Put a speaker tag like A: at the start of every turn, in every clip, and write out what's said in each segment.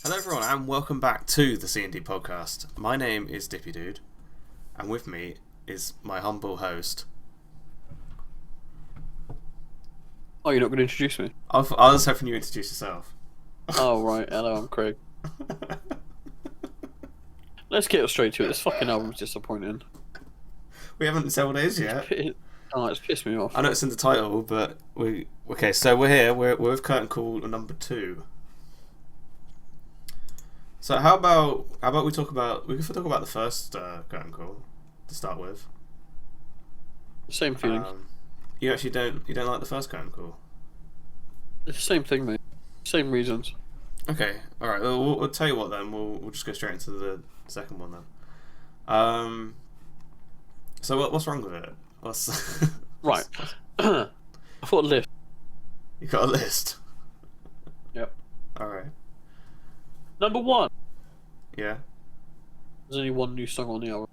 A: Hello everyone and welcome back to the CnD podcast. My name is Dippidude and with me is my humble host.
B: Oh, you're not going to introduce me?
A: I was hoping you introduce yourself.
B: Oh, right. Hello, I'm Craig. Let's get straight to it. This fucking album's disappointing.
A: We haven't said what it is yet.
B: It's pissed me off.
A: I know it's in the title, but so we're here. We're with Curtain Call number 2. So how about we talk about the first Curtain Call to start with.
B: Same feeling.
A: You actually don't like the first Curtain Call?
B: It's the same thing, mate. Same reasons.
A: Okay, all right. We'll tell you what then. We'll just go straight into the second one then. So what's wrong with it? What's
B: Right. I thought list.
A: You got a list?
B: Yep.
A: All right.
B: Number 1.
A: Yeah.
B: There's only one new song on the album.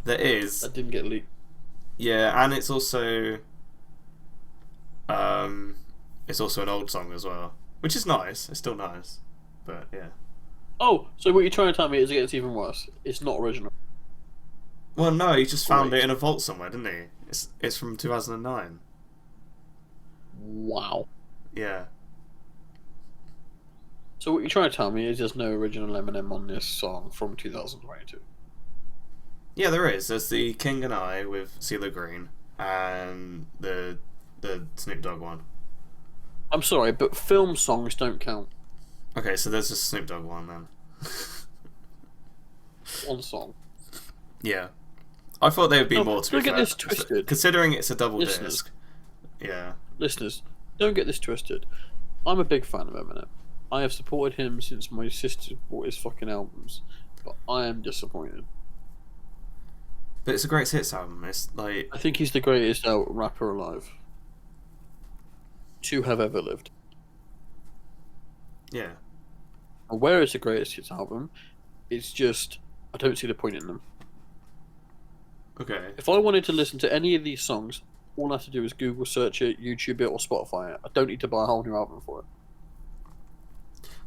A: There is.
B: That didn't get leaked.
A: Yeah, and it's also an old song as well, which is nice. It's still nice, but yeah.
B: Oh, so what you're trying to tell me is it gets even worse. It's not original.
A: Well, no, he just found it in a vault somewhere, didn't he? It's from 2009.
B: Wow.
A: Yeah.
B: So what you're trying to tell me is there's no original Eminem on this song from 2022.
A: Yeah, there is. There's the King and I with CeeLo Green and the Snoop Dogg one.
B: I'm sorry, but film songs don't count.
A: Okay, so there's a Snoop Dogg one then.
B: One song.
A: Yeah. I thought there would be more to be
B: don't get
A: fair.
B: this twisted.
A: Considering it's a double
B: Listeners.
A: disc. Yeah.
B: Listeners, don't get this twisted. I'm a big fan of Eminem. I have supported him since my sister bought his fucking albums, but I am disappointed.
A: But it's a great hits album. It's like
B: I think he's the greatest out rapper alive to have ever lived.
A: yeah.
B: And where is the greatest hits album? It's just I don't see the point in them.
A: Okay.
B: If I wanted to listen to any of these songs, all I have to do is Google search it, YouTube it, or Spotify it. I don't need to buy a whole new album for it.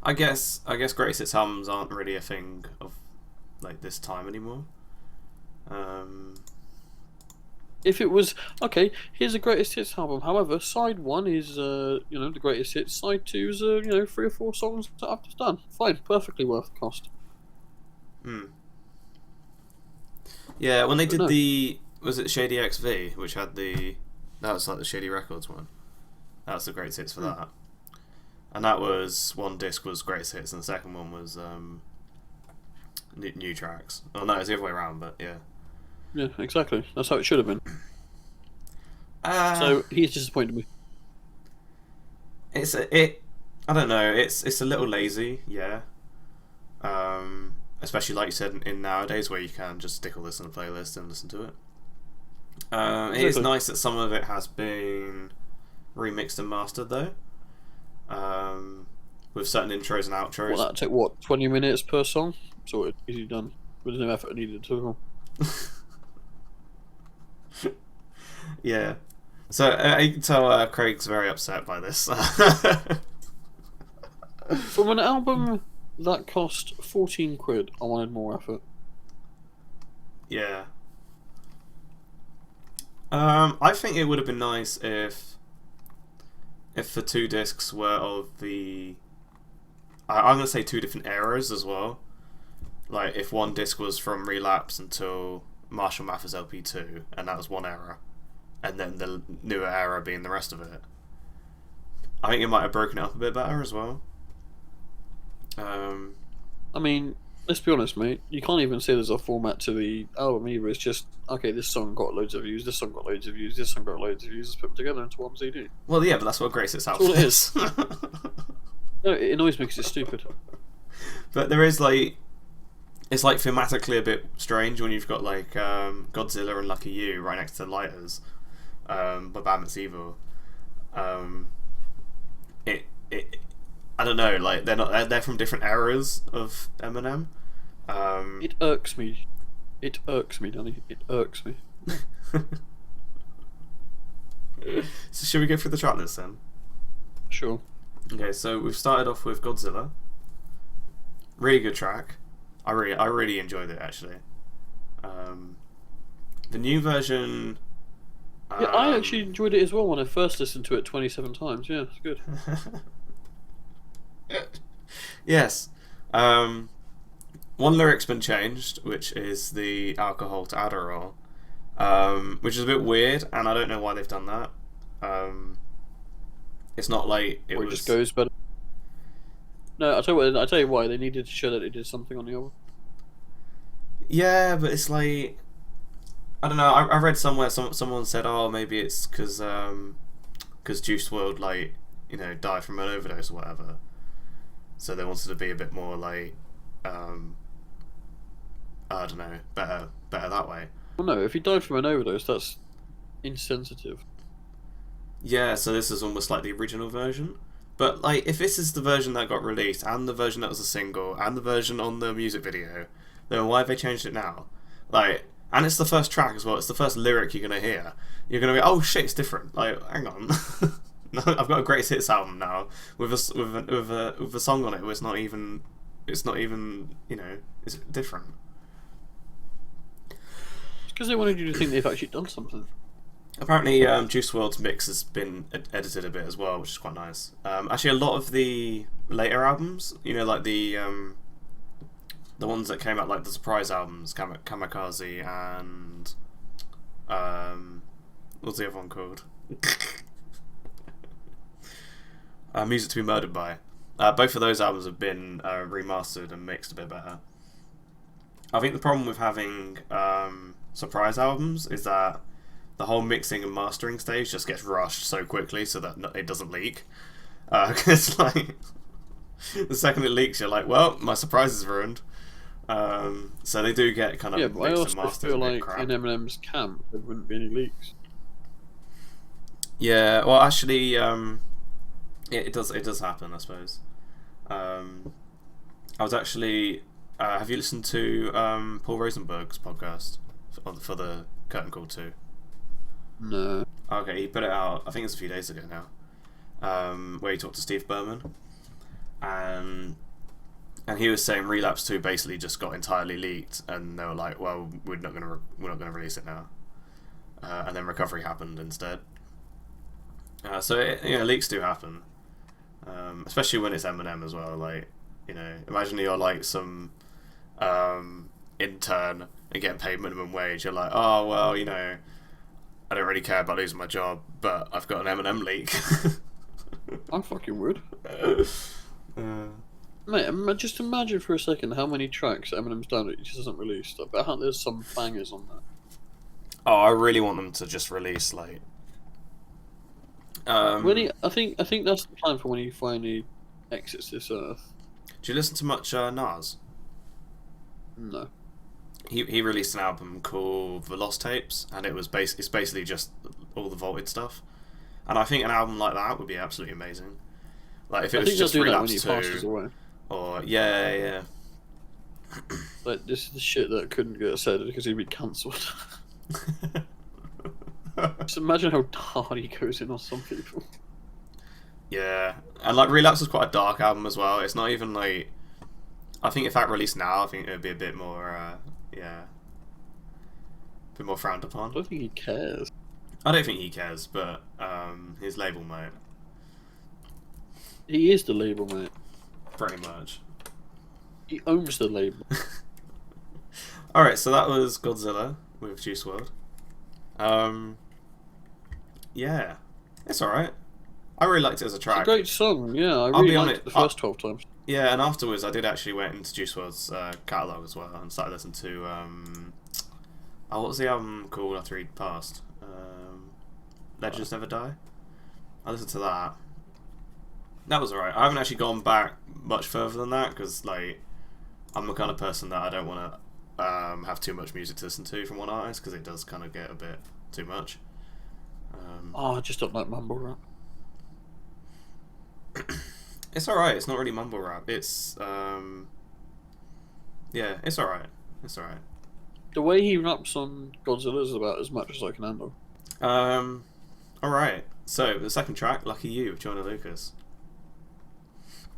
A: I guess greatest hits albums aren't really a thing of like this time anymore.
B: If it was okay, here's a greatest hits album. However, side 1 is the greatest hits. Side 2 is 3 or 4 songs that I've just done. Fine, perfectly worth the cost.
A: Yeah, when they did
B: no.
A: was it Shady XV, which had that was like the Shady Records one. That was the greatest hits for that. And that was one disc was greatest hits, and the second one was new tracks. Oh no, it's the other way around, but yeah.
B: Yeah, exactly. That's how it should have been. So he's disappointed me.
A: I don't know. It's a little lazy, yeah. Especially like you said in nowadays, where you can just stick all this in a playlist and listen to it. It is nice that some of it has been remixed and mastered though. With certain intros and outros.
B: Well, that took 20 minutes per song? So easy done. With no effort needed at all.
A: Yeah. So you can tell Craig's very upset by this.
B: From an album that cost 14 quid, I wanted more effort.
A: Yeah. I think it would have been nice if the 2 discs were of the I'm gonna say 2 different eras as well. Like if one disc was from Relapse until Marshall Mathers LP2, and that was one era, and then the newer era being the rest of it. I think it might have broken it up a bit better as well.
B: I mean, let's be honest, mate. You can't even say there's a format to the album either. It's just, okay, this song got loads of views, this song got loads of views, this song got loads of views. Let's put them together into one CD.
A: Well, yeah, but that's what Grace It's
B: all it is. No, it annoys me because it's stupid.
A: But there is it's like thematically a bit strange when you've got like Godzilla and Lucky You right next to Lighters, by Bad Meets Evil. I don't know, like they're from different eras of Eminem.
B: It irks me. It irks me, Danny. It irks me.
A: So should we go through the track list then?
B: Sure.
A: Okay, so we've started off with Godzilla, Really good track. I really enjoyed it actually. The new version.
B: Yeah, I actually enjoyed it as well when I first listened to it 27 times. Yeah, it's good.
A: Yes. One lyric's been changed, which is the alcohol to Adderall, which is a bit weird, and I don't know why they've done that. It's not like it
B: Or it
A: was.
B: just goes better. No, I tell you why. They needed to show that they did something on the album.
A: Yeah, but it's like I don't know. I read somewhere someone said, oh, maybe it's because Juice WRLD died from an overdose or whatever. So they wanted to be a bit more like I don't know, better that way.
B: Well, no, if he died from an overdose, that's insensitive.
A: Yeah, so this is almost like the original version. But like, if this is the version that got released, and the version that was a single, and the version on the music video, then why have they changed it now? Like, and it's the first track as well. It's the first lyric you're gonna hear. You're gonna be, oh shit, it's different. Like, hang on, no, I've got a greatest hits album now with a song on it. Where it's not even it's different.
B: It's because they wanted you to think they've actually done something.
A: Apparently, Juice WRLD's mix has been edited a bit as well, which is quite nice. Actually, a lot of the later albums, like the ones that came out, like the surprise albums, Kamikaze and what's the other one called? Music to Be Murdered By. Both of those albums have been remastered and mixed a bit better. I think the problem with having surprise albums is that the whole mixing and mastering stage just gets rushed so quickly so that it doesn't leak. Because like the second it leaks, you're like, well, my surprise is ruined. So they do get kind of
B: but I
A: mixed and
B: also
A: mastered
B: feel
A: a bit
B: like
A: crap.
B: in Eminem's camp there wouldn't be any leaks.
A: Yeah, well, actually, it does happen, I suppose. I was actually. Have you listened to Paul Rosenberg's podcast for the Curtain Call 2?
B: No.
A: Okay, he put it out. I think it's a few days ago now, where he talked to Steve Berman, and he was saying Relapse 2 basically just got entirely leaked, and they were like, "Well, we're not gonna release it now," and then Recovery happened instead. So leaks do happen, especially when it's Eminem as well. Like, imagine you're like some intern and getting paid minimum wage. You're like, oh well, I don't really care about losing my job, but I've got an Eminem leak.
B: I fucking would. Mate, just imagine for a second how many tracks Eminem's done that he just hasn't released. I bet there's some bangers on that.
A: Oh, I really want them to just release like.
B: I think that's the plan for when he finally exits this earth.
A: Do you listen to much Nas?
B: No.
A: He released an album called The Lost Tapes, and it's basically just all the vaulted stuff. And I think an album like that would be absolutely amazing. Like if it was just Relapse 2,
B: passes away.
A: Or yeah.
B: Like this is the shit that couldn't get said because he'd be cancelled. Just imagine how hard he goes in on some people.
A: Yeah, and like Relapse was quite a dark album as well. It's not even like. I think if that released now, I think it would be a bit more, a bit more frowned upon.
B: I don't think he cares.
A: I don't think he cares, but his label might.
B: He is the label, mate.
A: Pretty much.
B: He owns the label.
A: Alright, so that was Godzilla with Juice WRLD. Yeah, it's alright. I really liked it as a track.
B: It's a great song, yeah. I really liked it the first 12 times.
A: Yeah, and afterwards I did actually went into Juice WRLD's catalogue as well and started listening to what was the album called after he'd passed? Legends Never Die? I listened to that. That was alright. I haven't actually gone back much further than that because like I'm the kind of person that I don't want to have too much music to listen to from one artist because it does kind of get a bit too much.
B: I just don't like mumble rap.
A: It's alright. It's not really mumble rap. It's it's alright. It's alright.
B: The way he raps on Godzilla is about as much as I can handle.
A: Alright. So the second track, Lucky You, with Joyner Lucas.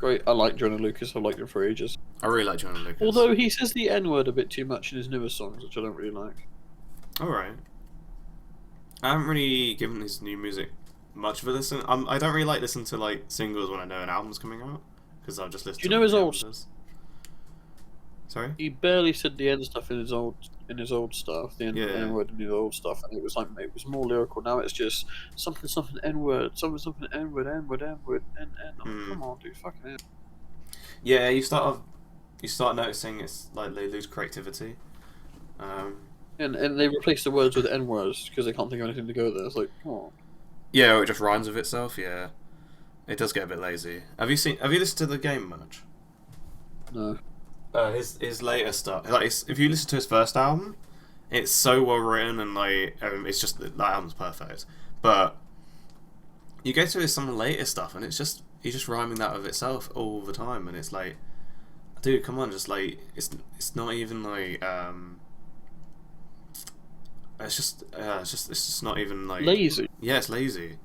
B: Great. I like Joyner Lucas. I've liked him for ages.
A: I really like Joyner Lucas.
B: Although he says the N word a bit too much in his newer songs, which I don't really like.
A: Alright. I haven't really given his new music much of a listen. I don't really like listen to like singles when I know an album's coming out, because I'll just listen
B: Do you
A: to
B: know his old
A: albums. Sorry?
B: He barely said the N stuff in his old stuff, the
A: Yeah.
B: N word in his old stuff, and it was more lyrical. Now it's just something N word, something N word, N word, N word, N. Come on, dude, fucking hell.
A: Yeah, you start noticing it's like they lose creativity.
B: And they replace the words with N words because they can't think of anything to go there. It's like, come on.
A: Yeah, or it just rhymes with itself. Yeah, it does get a bit lazy. Have you listened to The Game much?
B: No.
A: His later stuff, like if you listen to his first album, it's so well written and like it's just that album's perfect. But you go to some later stuff and it's just he's just rhyming that with itself all the time, and it's like, dude, come on, just like it's not even like it's just not even like
B: lazy.
A: Yeah, it's lazy.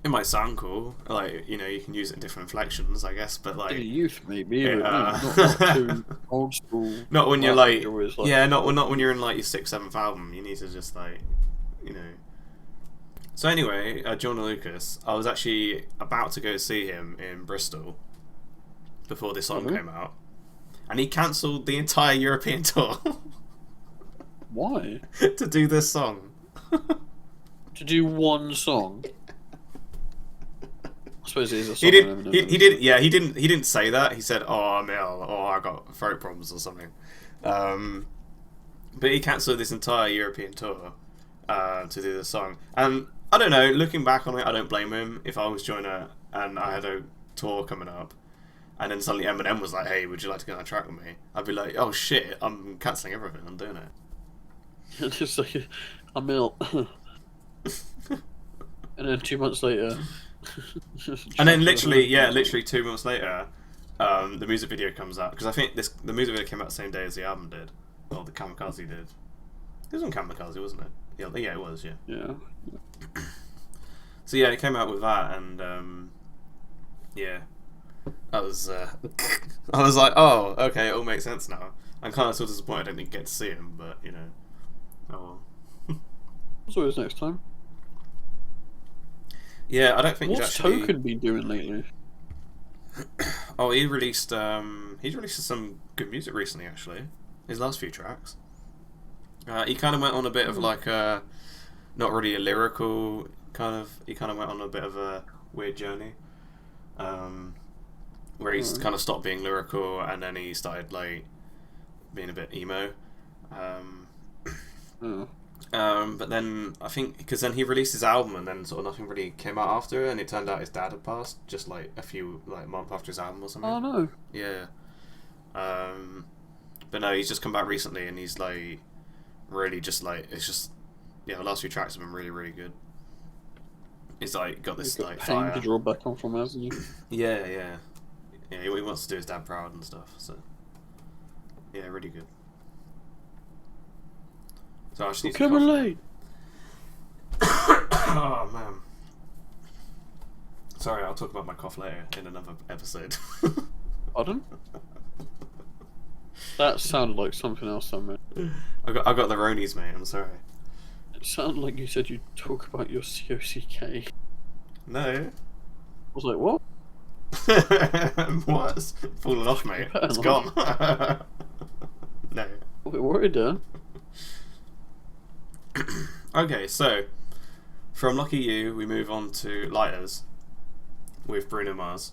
A: It might sound cool, like, you know, you can use it in different inflections, I guess, but like
B: In youth, maybe, but
A: yeah.
B: not too old school.
A: Not when you're like,
B: like
A: yeah, not when you're in like your 6th, 7th album. You need to just like, you know. So anyway, Joyner Lucas, I was actually about to go see him in Bristol before this song came out, and he cancelled the entire European tour.
B: Why?
A: To do this song.
B: To do one song. I suppose it is a song.
A: He didn't say that. He said, "Oh, I'm ill," or "I got throat problems" or something. But he cancelled this entire European tour to do this song. And I don't know. Looking back on it, I don't blame him. If I was Joyner and I had a tour coming up, and then suddenly Eminem was like, "Hey, would you like to get on a track with me?" I'd be like, "Oh shit, I'm cancelling everything. I'm doing it."
B: Just like, I'm ill. And then 2 months later.
A: And then literally 2 months later, the music video comes out, because I think the music video came out the same day as the album did, or the Kamikaze did. It was on Kamikaze, wasn't it? Yeah, it was. Yeah. So yeah, it came out with that, and yeah, I was like, oh, okay, it all makes sense now. I'm kind of still disappointed I didn't get to see him, but you know, oh well.
B: What's always next time?
A: Yeah, I don't think
B: What's Token been doing lately?
A: Oh, he released some good music recently, actually. His last few tracks. He kind of went on a bit of like a, not really a lyrical kind of. He kind of went on a bit of a weird journey, where he's kind of stopped being lyrical, and then he started like being a bit emo. But then I think because then he released his album, and then sort of nothing really came out after, and it turned out his dad had passed just like a few month after his album or something.
B: Oh no.
A: Yeah. But no, he's just come back recently, and he's like really just like the last few tracks have been really, really good. He's like got this like fire
B: to draw back on from, hasn't he?
A: Yeah. He wants to do his dad proud and stuff. So yeah, really good. So I just need
B: Come late.
A: Oh man. Sorry, I'll talk about my cough later in another episode.
B: Pardon? That sounded like something else, somewhere.
A: I got the Ronies, mate. I'm sorry.
B: It sounded like you said you'd talk about your COCK.
A: No.
B: I was like, what?
A: What? It's fallen off, mate. It's gone. No.
B: I'm a bit worried there.
A: Okay, so from Lucky You, we move on to Lighters with Bruno Mars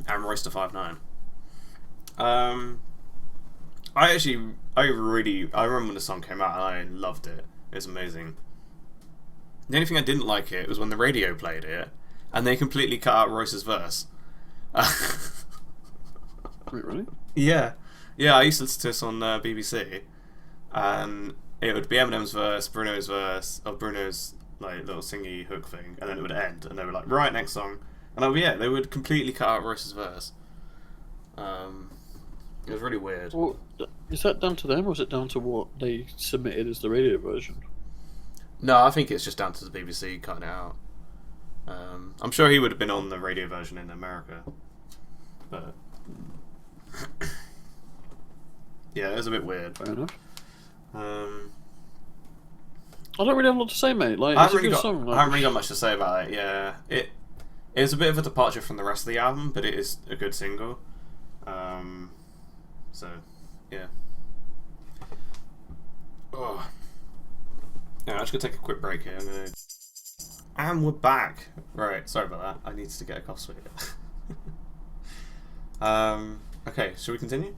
A: and Royce da 5'9". I remember when the song came out and I loved it. It was amazing. The only thing I didn't like it was when the radio played it and they completely cut out Royce's verse.
B: Wait, really?
A: Yeah, I used to listen to this on BBC, and it would be Eminem's verse, Bruno's verse, or Bruno's like little singy hook thing, and then it would end, and they were like, right, next song, and they would completely cut out Royce's verse. It was really weird.
B: Well, is that down to them, or is it down to what they submitted as the radio version?
A: No, I think it's just down to the BBC cutting it out. I'm sure he would have been on the radio version in America, but yeah, it was a bit weird.
B: Fair enough.
A: Um,
B: I don't really have a lot to say, mate. Like,
A: I
B: it's
A: haven't
B: a
A: really
B: good
A: got
B: song.
A: I
B: Like,
A: haven't really got much to say about it. Yeah, it is a bit of a departure from the rest of the album, but it is a good single. So yeah. Oh. Yeah, I'm just gonna take a quick break here. And we're back. Right, sorry about that. I needed to get a cough sweet. Okay, shall we continue?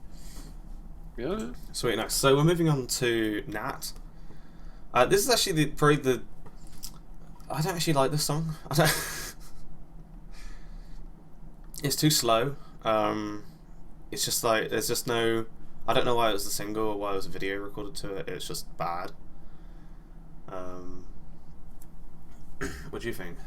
B: yeah.
A: Sweet, nice. So we're moving on to Nat. This is actually probably the. I don't actually like this song. It's too slow. It's just like there's just no. I don't know why it was a single or why it was a video recorded to it. It's just bad. What do you think?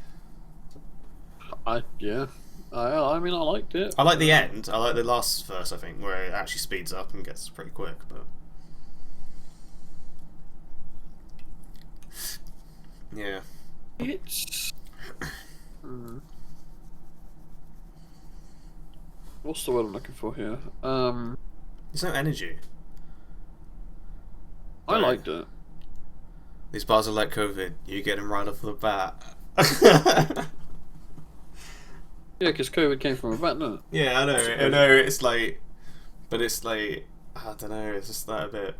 B: I mean, I liked it.
A: I like the end. I like the last verse, I think, where it actually speeds up and gets pretty quick. But yeah,
B: It's. What's the word I'm looking for here?
A: there's no energy.
B: I liked it.
A: These bars are like COVID. You get them right off the bat.
B: Yeah, because COVID came from a bat, no?
A: Yeah, I know. I know. It's like, but it's like, I don't know. It's just that a bit.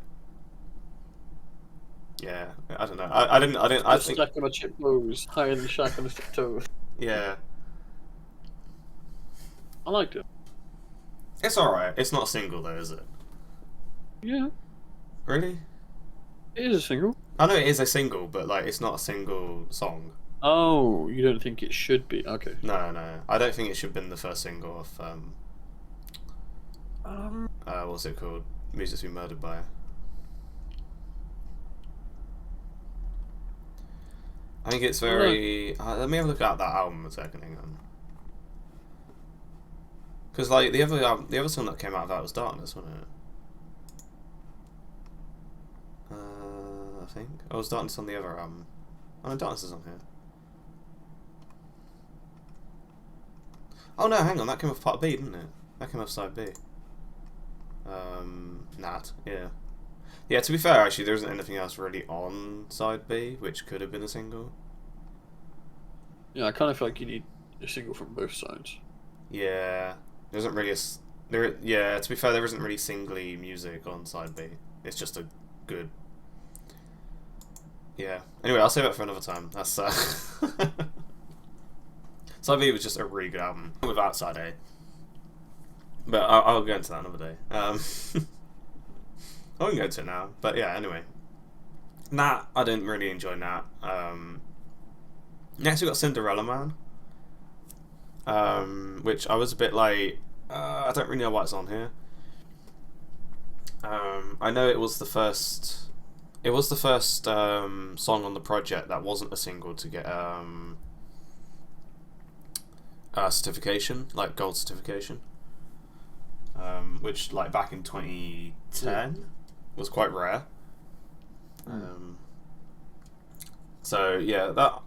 A: Yeah, I don't know. I didn't. I think.
B: Stack on a chip nose, higher than the shack on a stick toe.
A: Yeah,
B: I liked it.
A: it's all right. It's not a single though, is it?
B: Yeah,
A: Really?
B: it is a single.
A: I know it is a single, but like, it's not a single song.
B: Oh, you don't think it should be? Okay.
A: No. I don't think it should have been the first single of
B: Um,
A: what's it called? Music's Been Murdered By. I think it's very. Let me have a look at that album a second. Hang on. Because like the other song that came out of that was Darkness, wasn't it? I think. Oh, it was Darkness on the other album. Oh no, Darkness is on here. Oh no, hang on, that came off part B, didn't it? That came off side B. Nat, yeah. Yeah, to be fair, actually, there isn't anything else really on side B, which could have been a single.
B: yeah, I kind of feel like you need a single from both sides.
A: Yeah, there isn't really yeah, to be fair, there isn't really singly music on side B. It's just a good. Yeah. Anyway, I'll save that for another time. That's Side B was just a really good album without side A. But I'll go into that another day. I won't go into it now. But yeah, anyway. Nat, I didn't really enjoy Nat. Next we got Cinderella Man. Which I was a bit like, I don't really know why it's on here. I know it was the first song on the project that wasn't a single to get certification, like gold certification, which like back in 2010 was quite rare. So yeah, that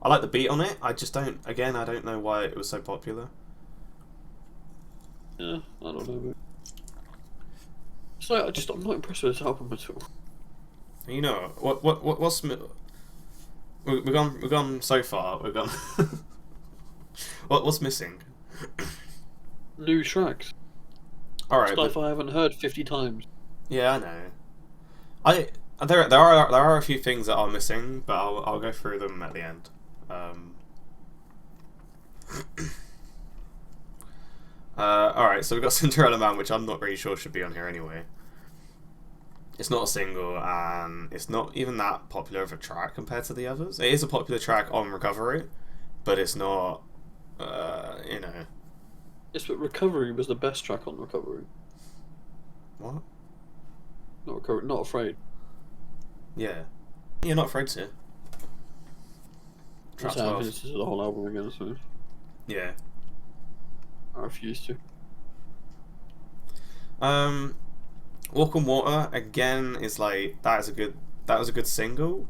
A: I like the beat on it. I don't know why it was so popular.
B: Yeah, I don't know. So I'm not impressed with this album at all.
A: You know what's we've gone so far. We've gone. What's missing?
B: New tracks.
A: All right.
B: Stuff I haven't heard 50 times.
A: Yeah, I know. There are a few things that are missing, but I'll go through them at the end. All right. So we've got Cinderella Man, which I'm not really sure should be on here anyway. It's not a single, and it's not even that popular of a track compared to the others. It is a popular track on Recovery, but it's not. You know.
B: Yes, but Recovery was the best track on Recovery.
A: What?
B: Not Recovery, Not Afraid.
A: Yeah. You're not afraid to.
B: That's how I finished the whole album again, so
A: Yeah.
B: I refuse to.
A: Walk on Water again is like that was a good single,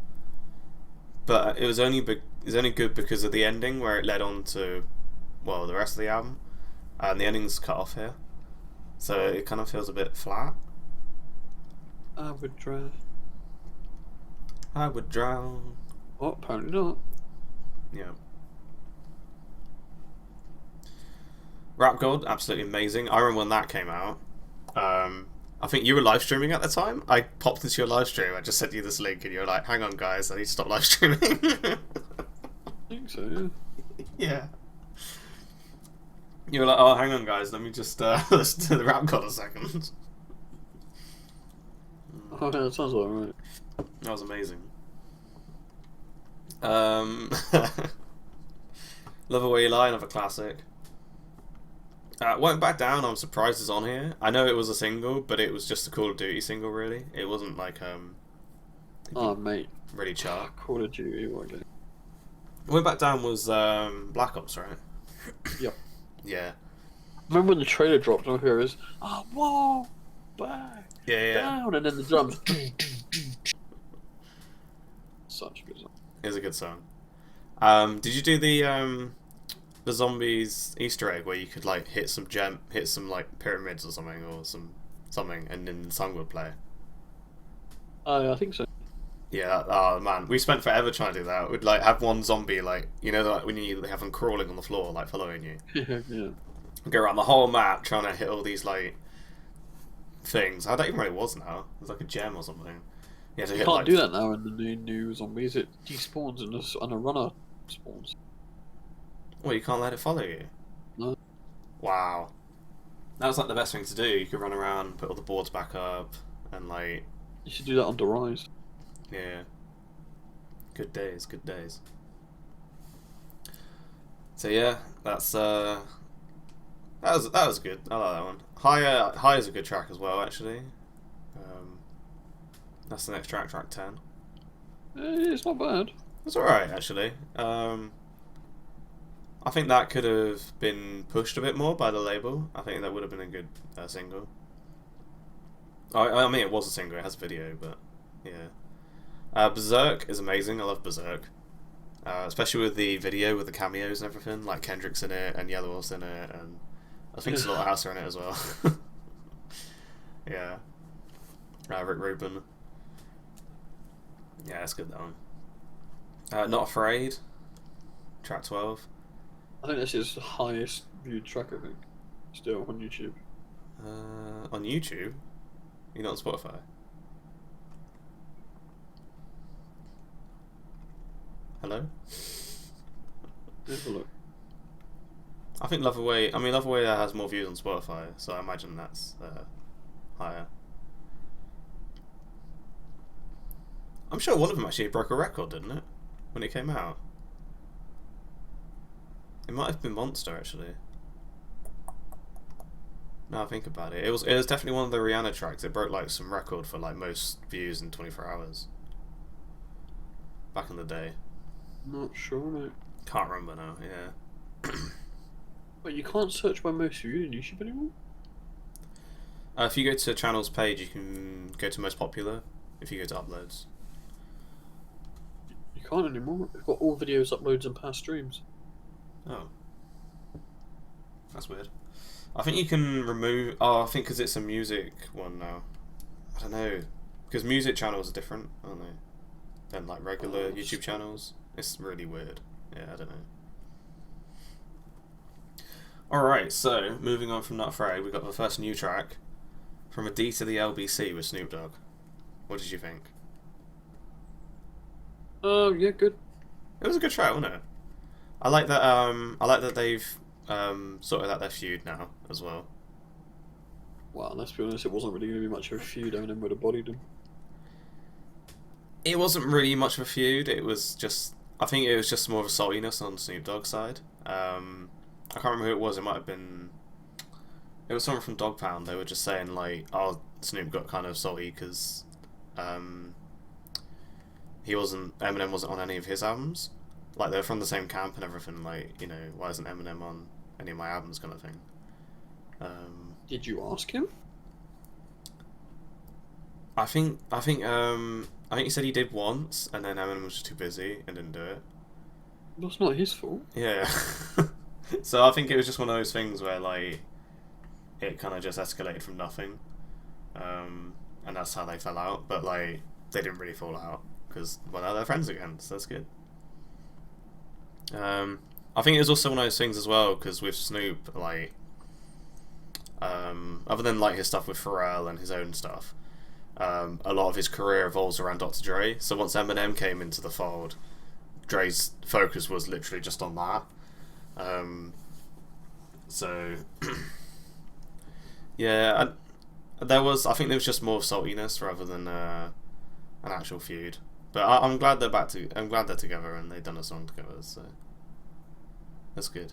A: but it was only is only good because of the ending where it led on to, well, the rest of the album, and the ending's cut off here, so it kind of feels a bit flat.
B: I would drown.
A: I would drown.
B: Oh, apparently not.
A: Yeah. Rap God, absolutely amazing. I remember when that came out. I think you were live streaming at the time. I popped into your live stream. I just sent you this link, and you were like, "Hang on, guys, I need to stop live streaming."
B: I think so.
A: Yeah. You were like, "Oh, hang on, guys, let me just listen to the Rap God a second."
B: Oh, yeah, that sounds alright.
A: That was amazing. Love Away You Lie, another classic. Won't Back Down, I'm surprised is on here. I know it was a single, but it was just a Call of Duty single, really. It wasn't like,
B: Oh, mate.
A: really chart.
B: Call of Duty, what again?
A: Won't Back Down was Black Ops, right?
B: Yep.
A: Yeah.
B: Remember when the trailer dropped and here is, oh, whoa, back,
A: Yeah.
B: down, and then the drums. Such a good song.
A: It was a good song. Did you do the zombies Easter egg where you could like hit some like pyramids or something and then the song would play?
B: I think so.
A: Yeah, oh man, we spent forever trying to do that. We'd like have one zombie like like when you have them crawling on the floor like following you.
B: Yeah.
A: Go around the whole map trying to hit all these like things. I don't even know what it was now. It was like a gem or something. You
B: can't do that now in the new zombies. It despawns and a runner spawns.
A: Well, you can't let it follow you.
B: No.
A: Wow. That was like the best thing to do. You could run around, put all the boards back up, and like.
B: You should do that on the Rise.
A: Yeah. Good days, good days. So yeah, that's that was good. I like that one. High is a good track as well, actually. That's the next track 10.
B: It's not bad.
A: It's alright, actually. I think that could have been pushed a bit more by the label. I think that would have been a good single. I mean, it was a single, it has a video, but yeah. Berserk is amazing. I love Berserk. Especially with the video, with the cameos and everything. Like Kendrick's in it, and Yellow Wolf's in it, and I think Slaughterhouse are in it as well. Yeah. Rick Rubin. Yeah, that's good, that one. Not Afraid. Track 12.
B: I think this is the highest viewed track, I think. Still on YouTube.
A: On YouTube? You're not on Spotify? Hello?
B: Have a look.
A: I think Love Away has more views on Spotify, so I imagine that's higher. I'm sure one of them actually broke a record, didn't it? When it came out. It might have been Monster, actually. Now I think about it. It was definitely one of the Rihanna tracks. It broke like some record for like most views in 24 hours. Back in the day.
B: Not sure, mate.
A: Can't remember now, yeah.
B: Wait, you can't search by most viewed on YouTube anymore?
A: If you go to channels page, you can go to most popular. If you go to uploads.
B: You can't anymore. It's got all videos, uploads, and past streams.
A: Oh. That's weird. I think you can remove... Oh, I think because it's a music one now. I don't know. Because music channels are different, aren't they? Than like regular YouTube channels. It's really weird. Yeah, I don't know. Alright, so moving on from Not Afraid, we got the first new track from a D to the LBC with Snoop Dogg. What did you think?
B: Yeah, good.
A: It was a good track, wasn't it? I like that. I like that they've sorted out their feud now as well.
B: Well, let's be honest, it wasn't really going to be much of a feud. Eminem would have bodied him.
A: It wasn't really much of a feud. It was just. I think it was just more of a saltiness on Snoop Dogg's side. I can't remember who it was. It might have been. It was someone from Dog Pound. They were just saying like, "Oh, Snoop got kind of salty because Eminem wasn't on any of his albums. Like they're from the same camp and everything. Like, you know, why isn't Eminem on any of my albums, kind of thing."
B: Did you ask him?
A: I think he said he did once, and then Eminem was just too busy and didn't do it.
B: That's not his fault.
A: Yeah. So I think it was just one of those things where like it kind of just escalated from nothing, and that's how they fell out. But like they didn't really fall out because well now they're friends again, so that's good. I think it was also one of those things as well because with Snoop, like, other than like his stuff with Pharrell and his own stuff, a lot of his career evolves around Dr. Dre. So once Eminem came into the fold, Dre's focus was literally just on that. So yeah, I think there was just more saltiness rather than an actual feud. But I'm glad they're back to. I'm glad they're together and they've done a song together. So that's good.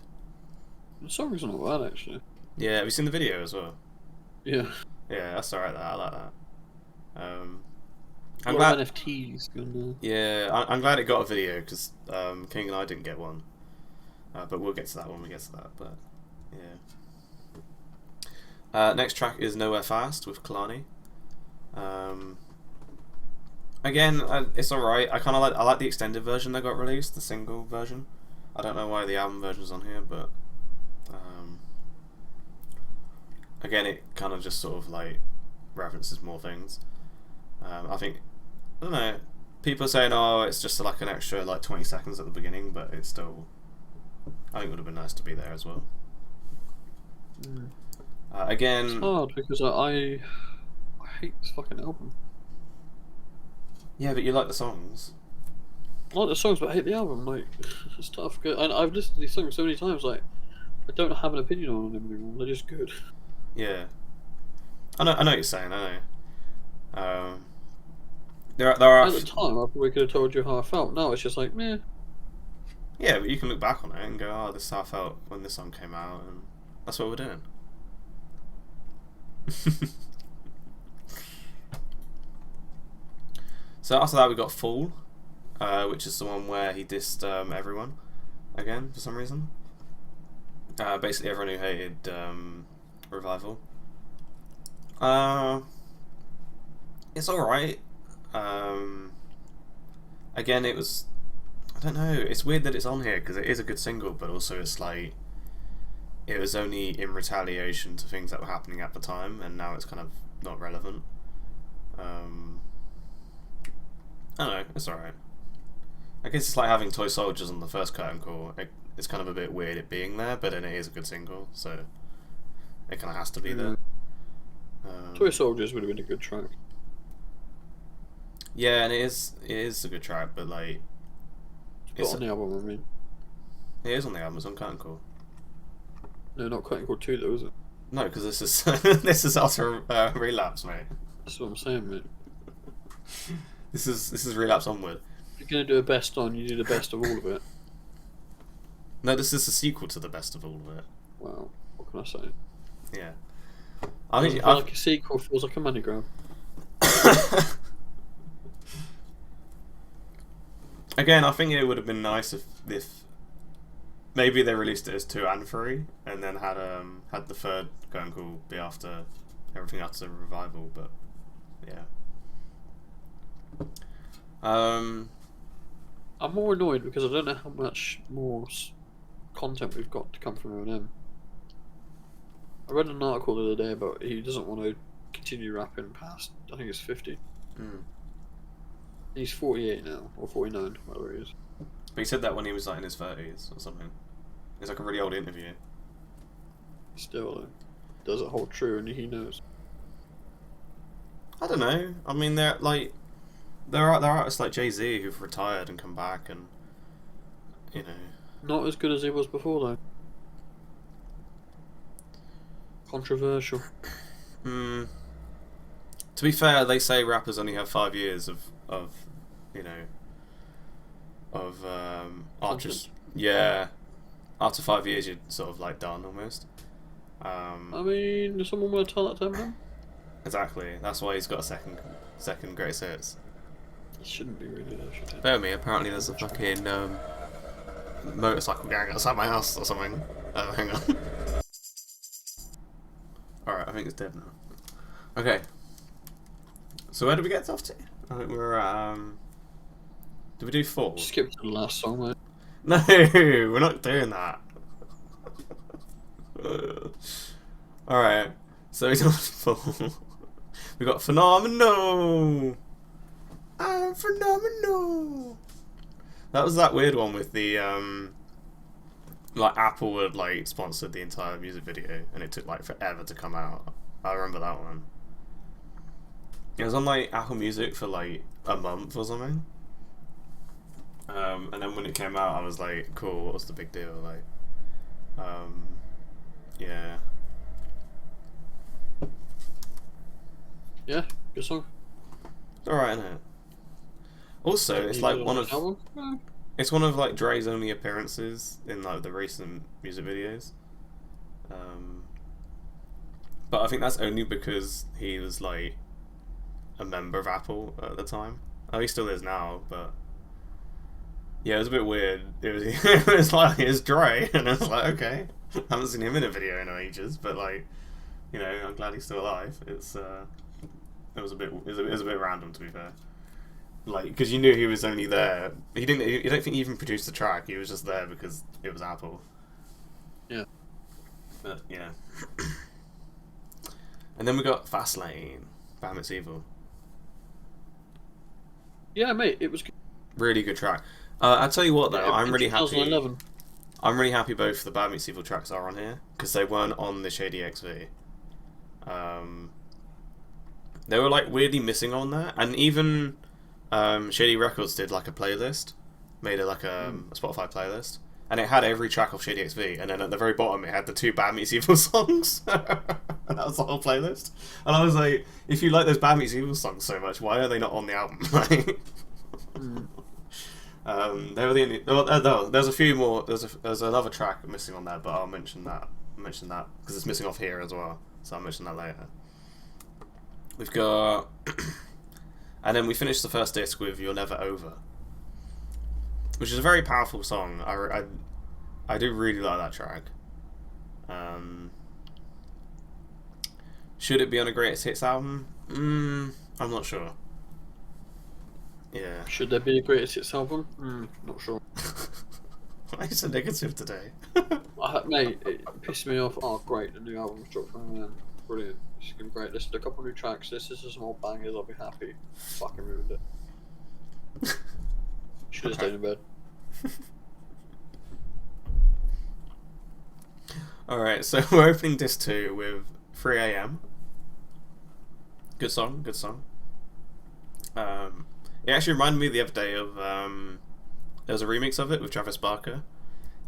B: The song is not bad actually.
A: Yeah, have you seen the video as well?
B: Yeah.
A: Yeah, that's alright. I like that.
B: A
A: I'm
B: lot
A: glad.
B: of NFTs going
A: Yeah, I'm glad it got a video because King and I didn't get one. But we'll get to that when we get to that. But yeah. Next track is Nowhere Fast with Kalani. Again, it's alright. I like the extended version that got released, the single version. I don't know why the album version's on here, but again, it kind of just sort of like references more things. I think I don't know. People are saying, "Oh, it's just like an extra like 20 seconds at the beginning," but it's still. I think it would have been nice to be there as well. Again,
B: It's hard because I hate this fucking album.
A: yeah, but you like the songs.
B: I like the songs, but I hate the album. Like, it's tough. And I've listened to these songs so many times. Like, I don't have an opinion on them anymore. They're just good.
A: Yeah, I know what you're saying. I know. There are.
B: At the time, I probably could have told you how I felt. Now it's just like, meh.
A: Yeah, but you can look back on it and go, "Oh, this is how I felt when this song came out," and that's what we're doing. So after that, we got Fall, which is the one where he dissed everyone again for some reason. Basically, everyone who hated Revival. It's alright. Again, it was. I don't know. It's weird that it's on here because it is a good single, but also it's like it was only in retaliation to things that were happening at the time, and now it's kind of not relevant. I don't know. It's alright. I guess it's like having Toy Soldiers on the first curtain call. It's kind of a bit weird it being there, but then it is a good single, so it kind of has to be there.
B: Toy Soldiers would have been a good track.
A: Yeah, and it is a good track, but like
B: It's on the album, I mean.
A: it is on the album. It's on curtain call.
B: No, not Cutting Call 2 though, is it?
A: No, because this is this is after Relapse, mate.
B: That's what I'm saying, mate.
A: This is Relapse onward.
B: If you're gonna do a best on, you do the best of all of it.
A: No, this is a sequel to the best of all of it.
B: Wow, what can I say?
A: Yeah.
B: I think like a sequel feels like a money grab.
A: Again, I think it would have been nice if maybe they released it as 2 and 3, and then had the third going cool be after everything after Revival. But yeah.
B: I'm more annoyed because I don't know how much more content we've got to come from Eminem. I read an article the other day about he doesn't want to continue rapping past, I think it's 50. He's 48 now, or 49, whatever he is.
A: But he said that when he was like in his 30s or something. It's like a really old interview.
B: Still, does it hold true, and he knows.
A: I don't know. I mean, there are artists like Jay-Z who've retired and come back, and you know.
B: Not as good as he was before, though. Controversial.
A: To be fair, they say rappers only have 5 years of you know artists. Yeah, after 5 years you're sort of like done almost.
B: I mean, does someone want to tell that to him?
A: Exactly. That's why he's got a second greatest hits.
B: It shouldn't be really, though, should it?
A: Bear with me. Apparently, there's a fucking motorcycle gang outside my house or something. Hang on. Alright, I think it's dead now. Okay. So where did we get off to? I think we were at, did we do Fall?
B: Skip to the last song, mate.
A: No, we're not doing that. Alright, so we we got Phenomenal! I'm phenomenal! That was that weird one with the, like, Apple had, like, sponsored the entire music video, and it took, like, forever to come out. I remember that one. It was on, like, Apple Music for, like, a month or something. And then when it came out, I was like, cool, what was the big deal? Like, yeah.
B: Yeah, good song.
A: It's alright, isn't it? Also, it's like it's one of like Dre's only appearances in like the recent music videos. But I think that's only because he was like a member of Apple at the time. Oh, he still is now, but yeah, it was a bit weird. It was it was like it's Dre, and it's like okay, I haven't seen him in a video in ages, but like you know, I'm glad he's still alive. It's it was a bit random to be fair. Like, because you knew he was only there. He didn't. You don't think he even produced the track. He was just there because it was Apple.
B: Yeah.
A: But yeah. And then we got Fastlane. Bam, It's Evil.
B: Yeah, mate, it was good.
A: Really good track. I'll tell you what though,
B: Yeah,
A: I'm really happy.
B: 2011.
A: I'm really happy both the Bam, It's Evil tracks are on here because they weren't on the Shady XV. They were like weirdly missing on there, and even. Shady Records did like a playlist, made it like a Spotify playlist, and it had every track of Shady XV, and then at the very bottom it had the 2 Bad Meets Evil songs. And that was the whole playlist. And I was like, if you like those Bad Meets Evil songs so much, why are they not on the album? They were the only. No, there's a few more. There's another track missing on there, but I'll mention that because it's missing off here as well. So I'll mention that later. We've got. And then we finished the first disc with You're Never Over, which is a very powerful song. I do really like that track. Should it be on a greatest hits album? I'm not sure. Yeah.
B: Should there be a greatest hits album? Not sure.
A: Why are you so negative today?
B: Mate, it pissed me off. Oh, great, the new album's dropped from Eminem. Brilliant. It's gonna be great. Listen to a couple new tracks. This is some old bangers. I'll be happy. Fucking ruined it. Should have stayed in bed.
A: Alright, so we're opening disc 2 with 3 AM. Good song, good song. It actually reminded me the other day of there was a remix of it with Travis Barker,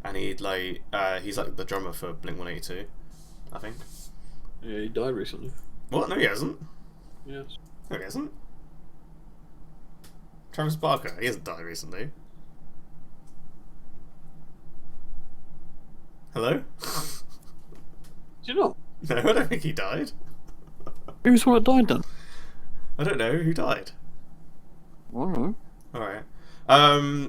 A: and he's like the drummer for Blink-182, I think.
B: Yeah, he died recently.
A: What? No, he hasn't.
B: Yes.
A: No, he hasn't. Travis Barker, he hasn't died recently. Hello?
B: Do you not?
A: No, I don't think he died.
B: Who was the one that died then?
A: I don't know who died.
B: I don't know.
A: Alright.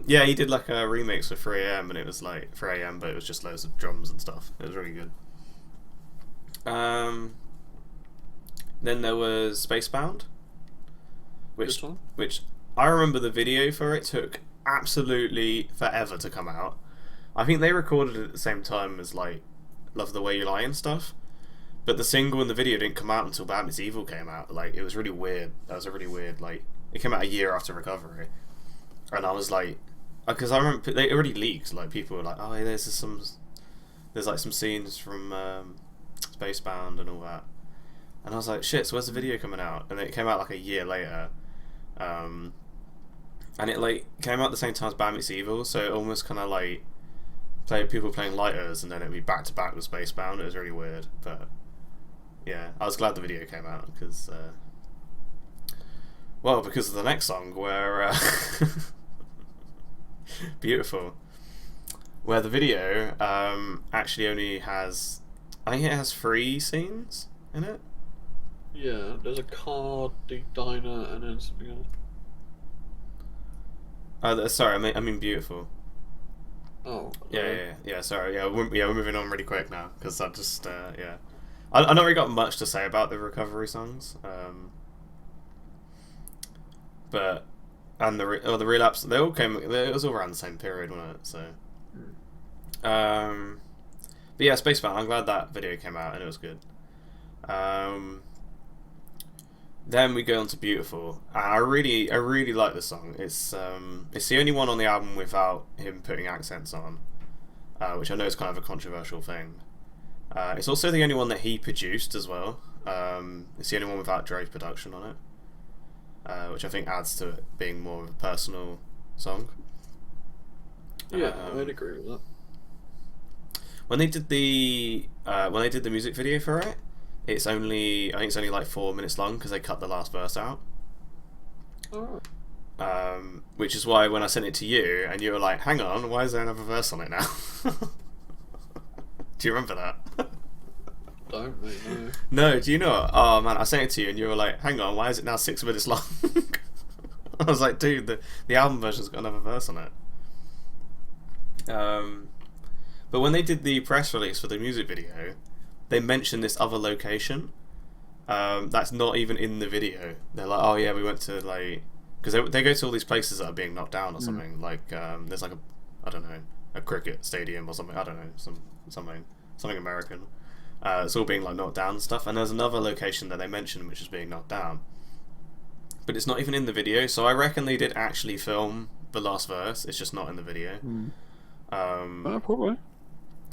A: Yeah, he did like a remix for 3am, and it was like 3am, but it was just loads of drums and stuff. It was really good. Then there was Spacebound, which I remember the video for it took absolutely forever to come out. I think they recorded it at the same time as like Love the Way You Lie and stuff, but the single and the video didn't come out until Bad Meets Evil came out. Like, it was really weird. That was a really weird, like, it came out a year after Recovery, and I was like, because I remember they already leaked. Like, people were like, oh, there's like some scenes from Spacebound and all that, and I was like, shit, so where's the video coming out? And it came out like a year later, and it like came out at the same time as Bad Meets Evil, so it almost kind of like people playing lighters, and then it'd be back to back with Spacebound. It was really weird, but yeah, I was glad the video came out because because of the next song where beautiful, where the video actually only has, I think it has 3 scenes in it.
B: Yeah, there's a car, the diner, and then something else.
A: Sorry, I mean beautiful.
B: Oh.
A: Yeah. Sorry, we're moving on really quick now because I just I not really got much to say about the Recovery songs, but and the Relapse, they all came. It was all around the same period, wasn't it? So But yeah, Spacebound. I'm glad that video came out and it was good. Then we go on to Beautiful, and I really like this song. It's the only one on the album without him putting accents on, which I know is kind of a controversial thing. It's also the only one that he produced as well. It's the only one without Dre's production on it, which I think adds to it being more of a personal song.
B: Yeah, I'd agree with that.
A: When they did the music video for it, I think it's only like 4 minutes long because they cut the last verse out.
B: Oh.
A: Which is why when I sent it to you and you were like, "Hang on, why is there another verse on it now?" Do you remember that?
B: Don't really know.
A: No, do you know? Oh man, I sent it to you and you were like, "Hang on, why is it now 6 minutes long?" I was like, "Dude, the album version's got another verse on it." But when they did the press release for the music video, they mentioned this other location that's not even in the video. They're like, "Oh yeah, we went to like," because they go to all these places that are being knocked down or something. Like there's like a cricket stadium or something. I don't know, something American. It's all being like knocked down and stuff. And there's another location that they mentioned which is being knocked down, but it's not even in the video. So I reckon they did actually film the last verse. It's just not in the video.
B: Probably.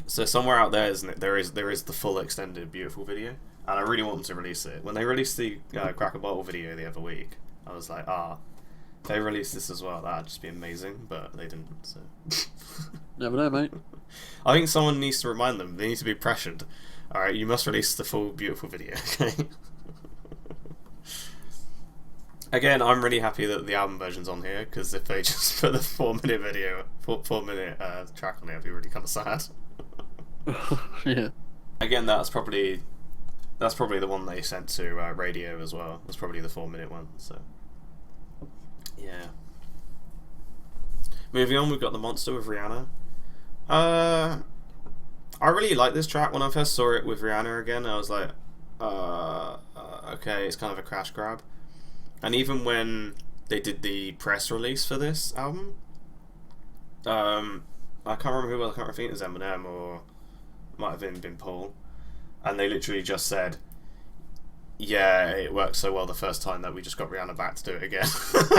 A: So somewhere out there, isn't it? There is the full extended Beautiful video, and I really want them to release it. When they released the Crack a Bottle video the other week, I was like, if they release this as well, that'd just be amazing. But they didn't. So
B: Never know, mate.
A: I think someone needs to remind them. They need to be pressured. All right, you must release the full Beautiful video. Okay. Again, I'm really happy that the album version's on here because if they just put the 4-minute video, 4-minute track on it, I'd be really kind of sad.
B: Yeah.
A: Again, that's probably the one they sent to radio as well. That's probably the 4-minute one. So, yeah. Moving on, we've got The Monster with Rihanna. I really like this track. When I first saw it with Rihanna again, I was like, okay, it's kind of a crash grab. And even when they did the press release for this album, I can't remember who else. I can't remember if it was Eminem or might have been Paul, and they literally just said, "Yeah, it worked so well the first time that we just got Rihanna back to do it again."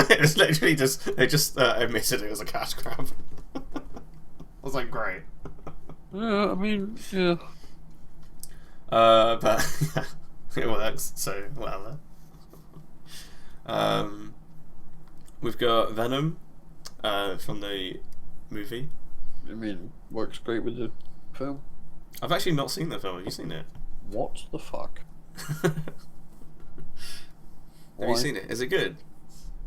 A: It was literally they just admitted it was a cash grab. I was like, great.
B: Yeah, I mean, yeah.
A: But it works, so whatever. We've got Venom from the movie.
B: I mean, works great with the film.
A: I've actually not seen the film. Have you seen it?
B: What the fuck?
A: Have you seen it? Is it good?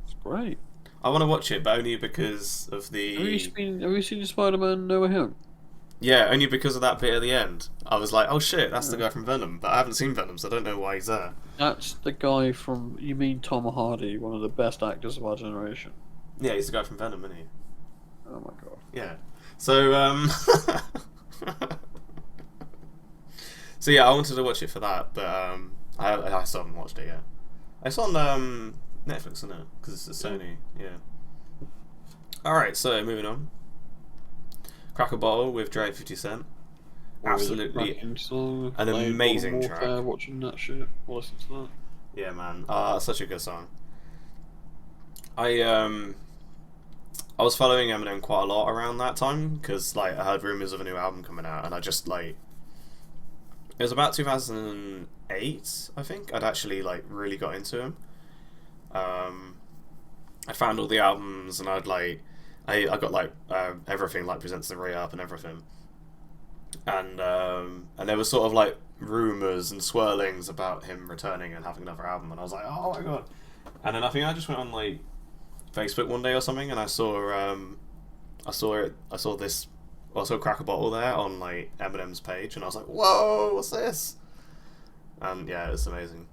B: It's great.
A: I want to watch it, but only because of the.
B: Have you seen Spider-Man No Way Home?
A: Yeah, only because of that bit at the end. I was like, oh shit, that's the guy from Venom, but I haven't seen Venom, so I don't know why he's there.
B: That's the guy from. You mean Tom Hardy, one of the best actors of our generation?
A: Yeah, he's the guy from Venom, isn't he?
B: Oh my god.
A: Yeah. So so yeah, I wanted to watch it for that, but I still haven't watched it yet. It's on Netflix, isn't it? Because it's a Sony. Yeah. All right, so moving on. Crack a Bottle with Dre and 50 Cent. Absolutely
B: song.
A: an amazing track.
B: Watching that shit, listen to that.
A: Yeah, man. Such a good song. I was following Eminem quite a lot around that time because like I heard rumors of a new album coming out, and I just like it was about 2008, I think. I'd actually like really got into him. I found all the albums, and I'd like I got like everything like Presents the Re-Up and everything, and there was sort of like rumors and swirlings about him returning and having another album, and I was like, oh my god. And then I think I just went on like Facebook one day or something, and I saw Crack a Bottle there on like Eminem's page, and I was like, whoa, what's this? And yeah, it's amazing.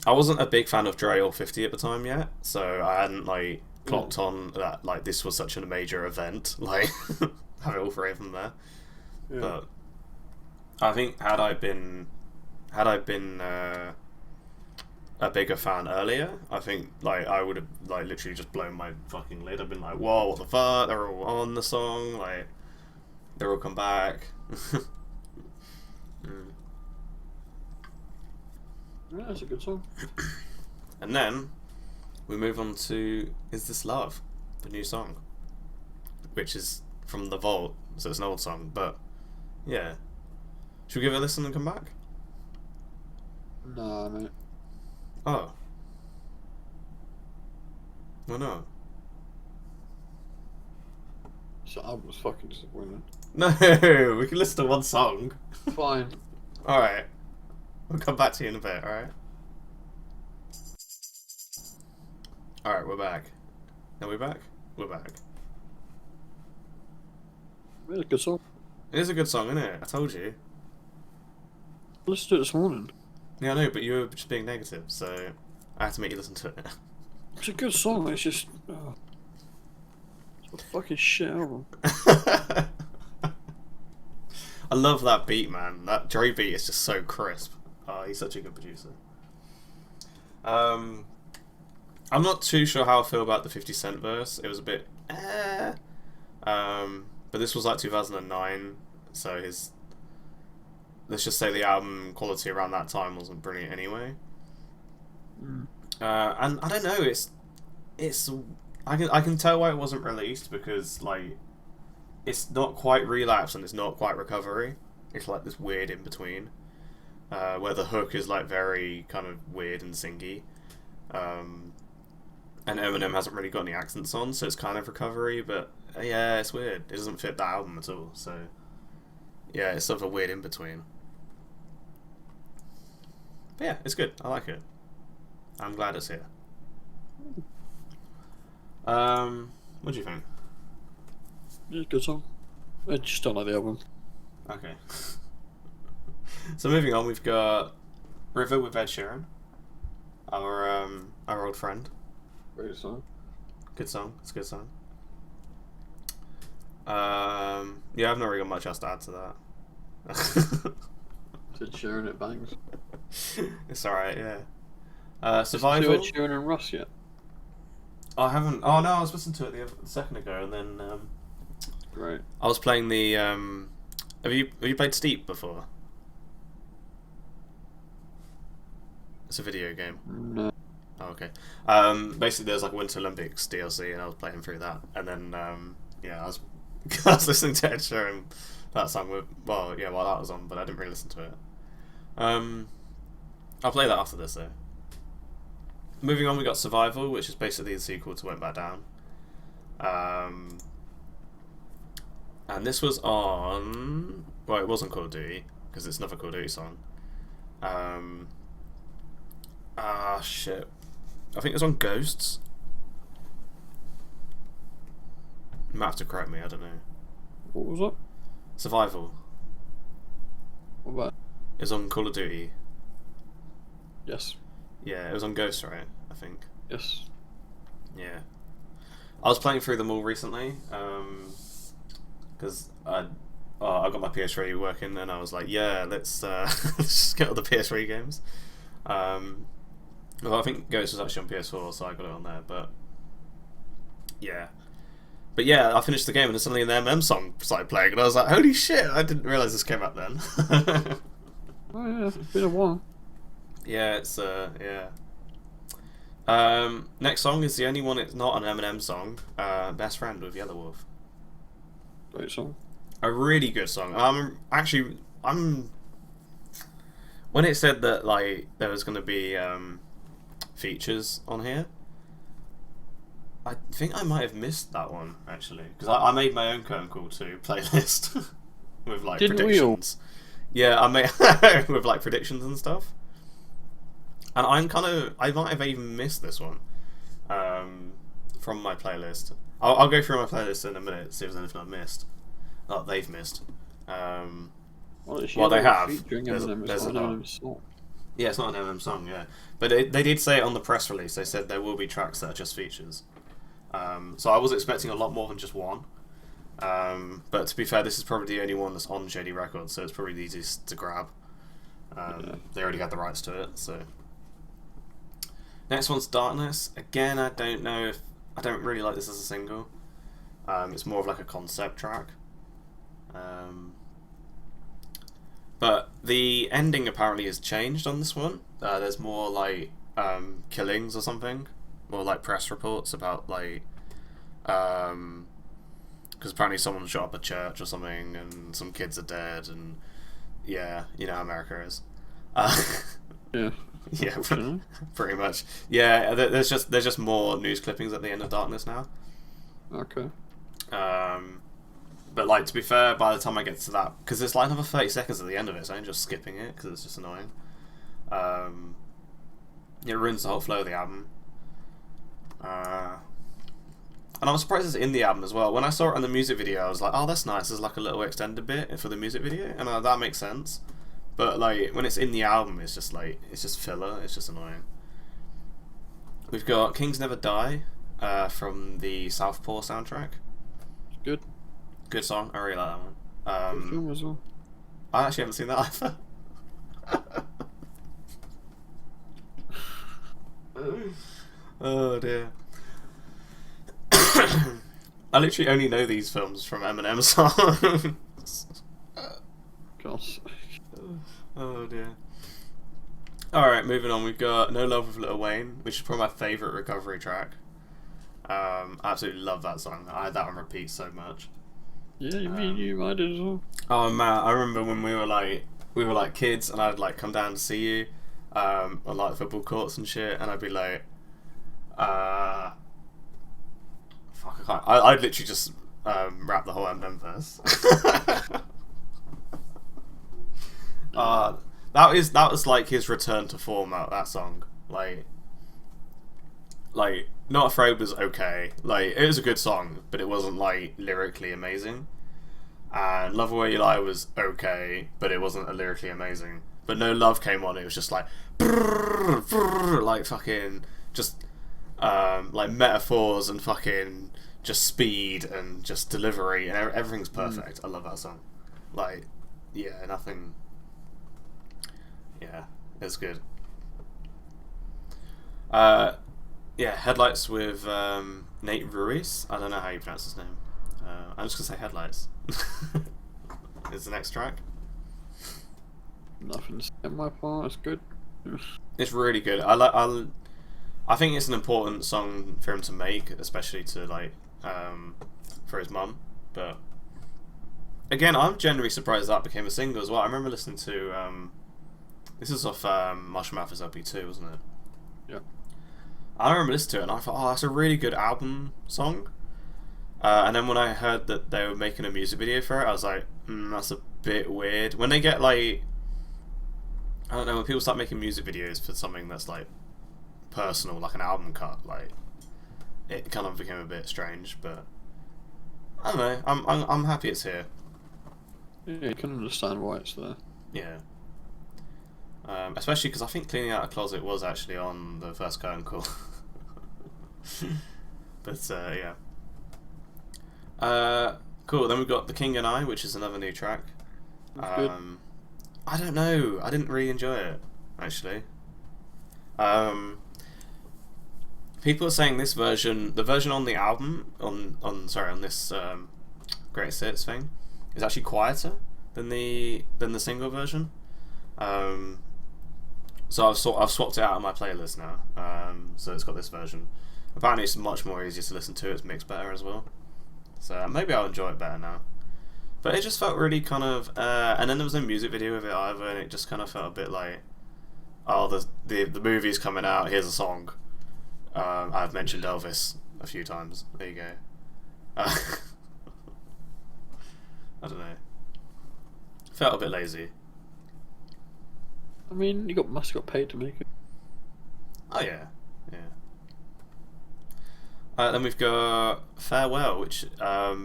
A: I wasn't a big fan of Dre or 50 at the time yet, so I hadn't like clocked on that like this was such a major event, like having all three of them there. Yeah. But I think had I been a bigger fan earlier, I think like I would have like literally just blown my fucking lid. I've been like, whoa, what the fuck? They're all on the song, like they're all come back. Mm.
B: Yeah, that's a good song.
A: And then we move on to Is This Love, the new song, which is from The Vault, so it's an old song, but yeah. Should we give it a listen and come back?
B: Nah, mate.
A: Oh. Why not?
B: So I was fucking disappointed.
A: No, we can listen to one song.
B: Fine.
A: Alright. We'll come back to you in a bit, alright? Alright, we're back. Are we back? We're back.
B: Really good song.
A: It is a good song, isn't it? I told you.
B: I listened to it this morning.
A: Yeah, I know, but you were just being negative, so I had to make you listen to it.
B: It's a good song, it's just... it's a fucking shit album.
A: I love that beat, man. That Dre beat is just so crisp. Oh, he's such a good producer. I'm not too sure how I feel about the 50 Cent verse. It was a bit but this was like 2009, so his... let's just say the album quality around that time wasn't brilliant anyway.
B: Mm.
A: And I don't know, it's I can tell why it wasn't released, because like it's not quite relapse and it's not quite recovery. It's like this weird in between, where the hook is like very kind of weird and singy, and Eminem hasn't really got any accents on, so it's kind of recovery. But yeah, it's weird. It doesn't fit the album at all. So yeah, it's sort of a weird in between. But yeah, it's good. I like it. I'm glad it's here. What do you think?
B: It's a good song. I just don't like the album.
A: Okay. So moving on, we've got River with Ed Sheeran, our old friend.
B: Great song.
A: Good song. It's a good song. Yeah, I've not really got much else to add to that.
B: Ed Sheeran, it bangs.
A: It's alright, yeah. Survival.
B: Ed Sheeran and Russ yet?
A: I haven't. Oh no, I was listening to it a second ago, and then
B: Great.
A: I was playing the. Have you played Steep before? It's a video game.
B: No.
A: Oh, okay. Basically, there's like a Winter Olympics DLC, and I was playing through that, and then yeah, I was I was listening to Ed Sheeran, that song while that was on, but I didn't really listen to it. I'll play that after this though. Moving on, we got Survival, which is basically the sequel to Went Back Down. And this was on... well, it wasn't Call of Duty, because it's another Call of Duty song. Shit. I think it was on Ghosts. You might have to correct me, I don't know.
B: What was that?
A: Survival.
B: What about?
A: It's on Call of Duty.
B: Yes.
A: Yeah, it was on Ghosts, right? I think.
B: Yes.
A: Yeah. I was playing through them all recently, because I got my PS3 working, and I was like, yeah, let's let's just get all the PS3 games. Well, I think Ghost was actually on PS4, so I got it on there. But yeah, I finished the game, and then suddenly an Eminem song started playing, and I was like, holy shit! I didn't realize this came out then.
B: Oh yeah, it's been a while.
A: Yeah, it's yeah. Next song is the only one. It's not an Eminem song. Best Friend with Yellow Wolf.
B: Great song.
A: A really good song. I'm when it said that like there was going to be features on here, I think I might have missed that one actually, because I made my own Curtain Call 2 playlist with like
B: Didn't
A: predictions. Yeah, I made with like predictions and stuff. And I might have even missed this one from my playlist. I'll go through my playlist in a minute, see if there's anything I've missed. Oh, they've missed. Well, they have. There's a lot. Yeah, it's not an Eminem song, yeah. But they did say it on the press release. They said there will be tracks that are just features. So I was expecting a lot more than just one. But to be fair, this is probably the only one that's on Shady Records, so it's probably the easiest to grab. They already had the rights to it, so... Next one's Darkness. Again, I don't know if I don't really like this as a single. It's more of like a concept track. But the ending apparently has changed on this one. There's more like killings or something, more like press reports about like because apparently someone shot up a church or something, and some kids are dead, and yeah, you know how America is.
B: Yeah.
A: Yeah, pretty much. Yeah, there's just more news clippings at the end of Darkness now.
B: Okay.
A: But like, to be fair, by the time I get to that, because it's like another 30 seconds at the end of it, so I'm just skipping it because it's just annoying. It ruins the whole flow of the album. And I'm surprised it's in the album as well. When I saw it in the music video, I was like, oh, that's nice. There's like a little extended bit for the music video, and that makes sense. But like, when it's in the album, it's just like, it's just filler. It's just annoying. We've got Kings Never Die from the Southpaw soundtrack.
B: Good.
A: Good song. I really like that one.
B: Good film as well.
A: I actually haven't seen that either. Oh dear. I literally only know these films from Eminem songs.
B: Gosh.
A: Oh dear. Alright, moving on. We've got No Love with Lil Wayne, which is probably my favourite recovery track. I absolutely love that song. I had that on repeat so much.
B: Yeah, I did as well.
A: Oh man, I remember when we were like kids, and I'd like come down to see you on like football courts and shit, and I'd be like, fuck, I can't. I'd literally just rap the whole Eminem verse. That was like his return to form. That song, like Not Afraid was okay. Like, it was a good song, but it wasn't like lyrically amazing. And Love Where You Lie was okay, but it wasn't lyrically amazing. But No Love came on, it was just like brrr, brrr, like fucking just like metaphors and fucking just speed and just delivery, and everything's perfect. I love that song. Like, yeah, nothing. Yeah, it's good. Yeah, Headlights with Nate Ruiz. I don't know how you pronounce his name. I'm just gonna say Headlights. Is the next track.
B: Nothing to say on my part. It's good.
A: It's really good. I think it's an important song for him to make, especially to like for his mum. But again, I'm genuinely surprised that became a single as well. I remember listening to this is off Marshall Mathers LP2, wasn't it?
B: Yeah.
A: I remember listening to it and I thought, oh, that's a really good album song. And then when I heard that they were making a music video for it, I was like, that's a bit weird. When they get like, I don't know, when people start making music videos for something that's like personal, like an album cut, like it kind of became a bit strange. But I don't know. I'm happy it's here.
B: Yeah, you can understand why it's there.
A: Yeah. Especially because I think Cleaning Out a Closet was actually on the first curtain call. But yeah. Cool. Then we've got The King and I, which is another new track.
B: Good.
A: I don't know. I didn't really enjoy it, actually. People are saying this version, the version on the album, on this Greatest Hits thing, is actually quieter than the single version. So I've swapped it out on my playlist now. So it's got this version. Apparently it's much more easier to listen to. It's mixed better as well. So maybe I'll enjoy it better now. But it just felt really kind of... and then there was no music video of it either, and it just kind of felt a bit like... Oh, the movie's coming out, here's a song. I've mentioned Elvis a few times. There you go. I don't know. Felt a bit lazy.
B: I mean, must have got paid to make it.
A: Oh yeah, yeah. Then we've got Farewell, which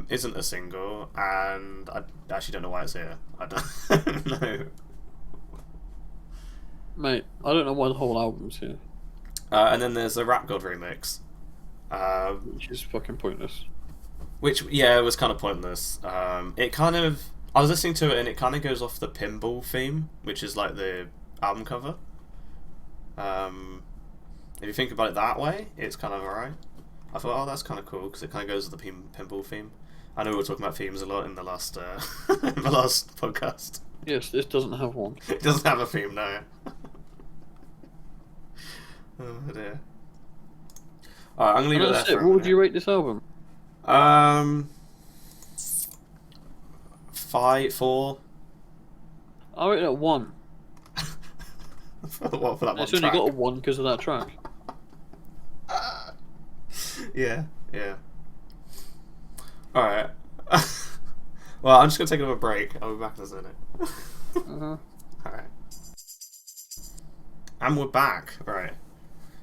A: isn't a single, and I actually don't know why it's here. I don't know.
B: Mate, I don't know why the whole album's here.
A: And then there's the Rap God remix,
B: which is fucking pointless.
A: which yeah, it was kind of pointless. It kind of, I was listening to it and it kind of goes off the pinball theme, which is like the album cover. if you think about it that way, it's kind of alright. I thought, oh, that's kind of cool because it kind of goes with the pinball theme. I know we were talking about themes a lot in the last in the last podcast.
B: Yes, this doesn't have one.
A: It doesn't have a theme, no. Oh dear. Alright, I'm gonna leave it there.
B: What would you rate this album?
A: 4.
B: I rate it at 1.
A: For that one track?
B: It's only got a 1 because of that track.
A: Yeah. Alright. Well, I'm just gonna take another break. I'll be back in a minute. Alright. And we're back. Right.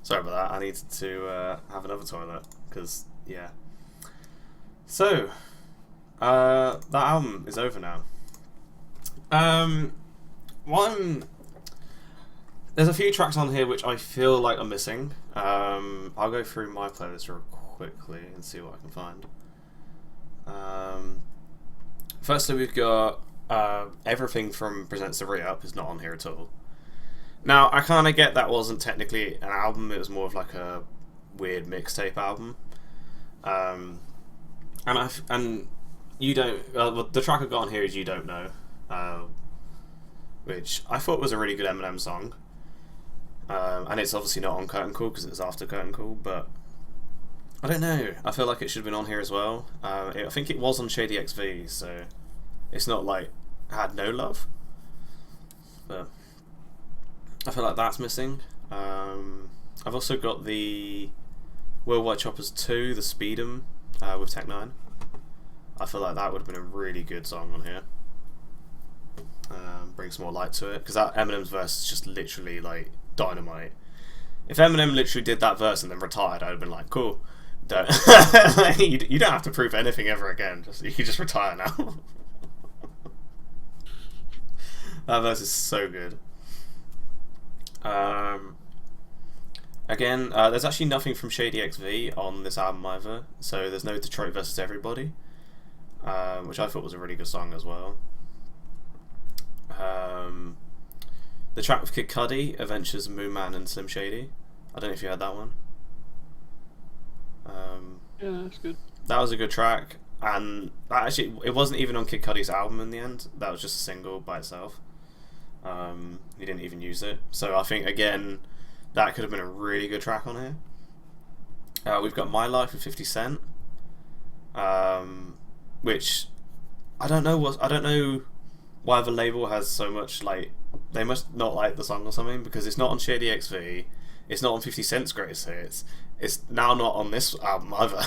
A: Sorry about that. I needed to have another toilet. Because, yeah. So, that album is over now. There's a few tracks on here which I feel like are missing. I'll go through my playlist real quickly and see what I can find. Firstly, we've got everything from Presents the Re-Up is not on here at all. Now, I kind of get that wasn't technically an album, it was more of like a weird mixtape album. And you don't... the track I got on here is You Don't Know, which I thought was a really good Eminem song. And it's obviously not on Curtain Call because it's after Curtain Call, but I don't know. I feel like it should have been on here as well. I think it was on Shady XV, so it's not like had no love. But I feel like that's missing. I've also got the Worldwide Choppers 2, the Speed'em with Tech 9. I feel like that would have been a really good song on here. Bring some more light to it, because that Eminem's verse is just literally like dynamite. If Eminem literally did that verse and then retired, I'd have been like, cool. You don't have to prove anything ever again. You can just retire now. That verse is so good. Again, there's actually nothing from Shady XV on this album either, so there's no Detroit versus Everybody, which I thought was a really good song as well. The track with Kid Cudi, Adventures of Moon Man and Slim Shady. I don't know if you heard that one.
B: Yeah, that's good.
A: That was a good track, and that actually it wasn't even on Kid Cudi's album in the end. That was just a single by itself. He didn't even use it, so I think again that could have been a really good track on here. We've got My Life with 50 Cent, which I don't know why the label has so much, like, they must not like the song or something, because it's not on Shady XV, it's not on 50 Cent's greatest hits, it's now not on this album either.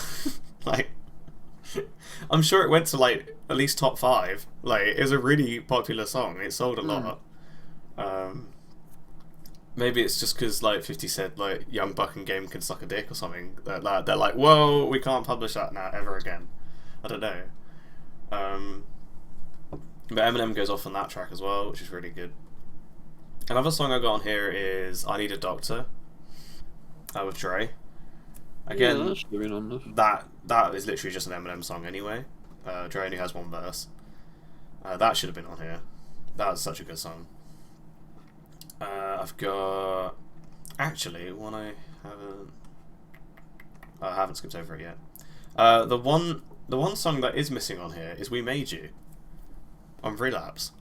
A: Like, I'm sure it went to like at least top 5. Like, it was a really popular song, it sold a lot. Maybe it's just because like 50 Cent, like, Young Buck and Game Can Suck a Dick or something, they're like, whoa, we can't publish that now ever again. I don't know. But Eminem goes off on that track as well, which is really good. Another song I got on here is I Need a Doctor with Dre. Again,
B: yeah, that should have been on this.
A: That is literally just an Eminem song anyway. Dre only has one verse. That should have been on here. That was such a good song. I've got actually one I haven't skipped over it yet. The one song that is missing on here is We Made You on Relapse.